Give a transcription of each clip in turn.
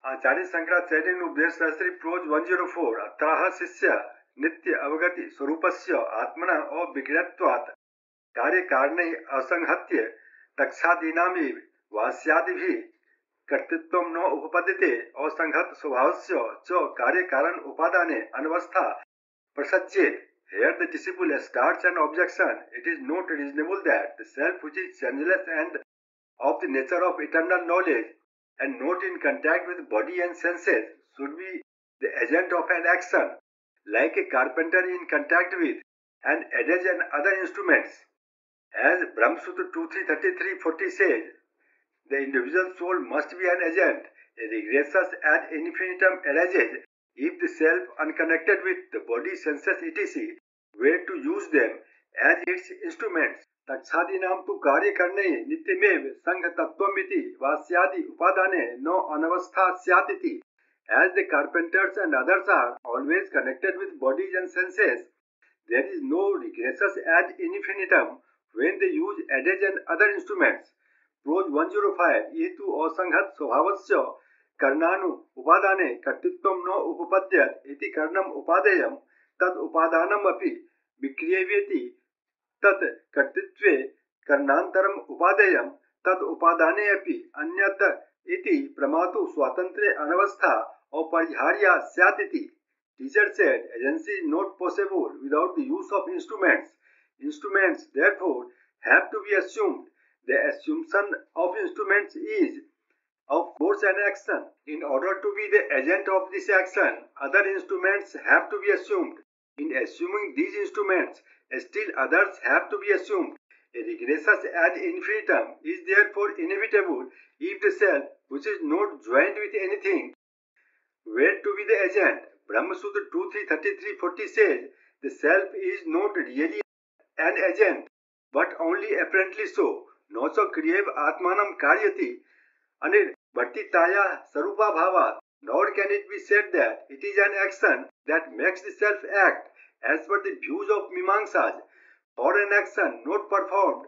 आचार्य शंकराचार्य उपदेश शास्त्री प्रोज 104 अत्राह शिष्य नित्य अवगति स्वरूपस्य आत्मना अविक्रियत्वात् कार्य कारणे असंहत्य तक्षादीनामेव वास्यादिभिः कर्तृत्वं न उपपद्यते असंहत स्वभावस्य च कार्य कारण उपादाने अनवस्था प्रसज्येत. Here the disciple starts an objection. It is not reasonable that the self which is changeless and of the nature of eternal knowledge and not in contact with body and senses should be the agent of an action, like a carpenter in contact with an adage and other instruments. As Brahmasutra 2.3.33.40 says, the individual soul must be an agent, a regressus ad infinitum arises if the self unconnected with the body, senses, etc. were to use them as its instruments. तक्षादीनां तु कार्य करणे नित्यमेव संघतत्वमिति वास्यादि उपादाने no अनवस्था स्यादिति. As the carpenters and others are always connected with bodies and senses, there is no regressus ad infinitum when they use adage and other instruments. Prose 105 ये तु असंगत स्वभावस्य कर्णानु उपादाने कर्तृत्वं न उपपद्यत इति कर्णम उपादेयं तद उपादानम अपि विक्रियेति तत् कर्तृत्वे कर्णान्तरम उपादेयं तद उपादाने अपि अन्यत इति प्रमातु स्वातंत्र्य अनवस्था अपरिहार्या स्यात् इति. Teacher said agency is not possible without the use of instruments. Instruments therefore have to be assumed. The assumption of instruments is of course an action. In order to be the agent of this action, other instruments have to be assumed. In assuming these instruments, still others have to be assumed. A regressus ad infinitum is therefore inevitable if the self, which is not joined with anything, were to be the agent. Brahmasutra 2.3.33.40 says, the self is not really an agent, but only apparently so. No so kriyev atmanam karyati anirvartitaya sarupa bhavat. Nor can it be said that it is an action that makes the self act as per the views of Mimamsas. For an action not performed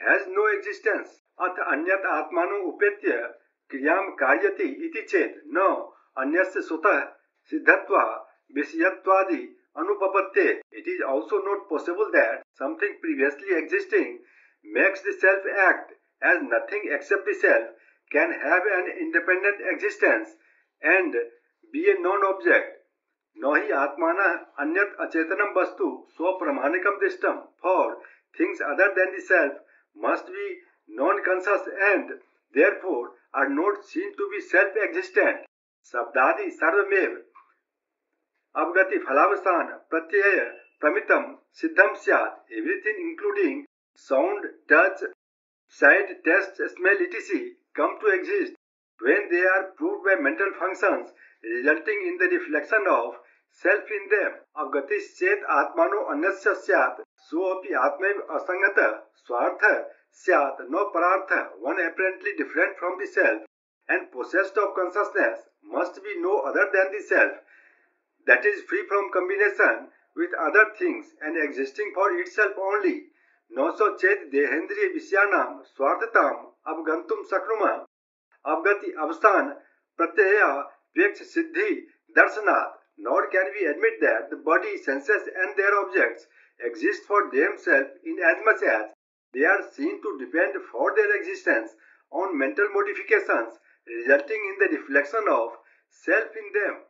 has no existence. Ath anyat atmanu upetya kriyam karyati iti chet no anyasya sutah siddhatva vishyattvadi anupapatte. It is also not possible that something previously existing makes the self act, as nothing except the self can have an independent existence and be a non-object. No hi atmana anyat achetanam vastu swapramanikam dishtam. For things other than the self must be non-conscious and therefore are not seen to be self-existent. Sabdadi sarvamev avgati phalavasana pratyaya pramitam siddham syat. Everything including sound, touch, sight, taste, smell, etc. come to exist when they are proved by mental functions resulting in the reflection of self in them. Avgatis chet atmano anyasya syat so api atmaiv asangata swartha syat no parartha. One apparently different from the self and possessed of consciousness must be no other than the self, that is free from combination with other things and existing for itself only. No so chet dehendriya visyanam swarthatam avgantum saknuma avgati avstan pratyaya vyaksh siddhi darshanat. Nor can we admit that the body, senses and their objects exist for themselves in as much as they are seen to depend for their existence on mental modifications resulting in the reflection of self in them.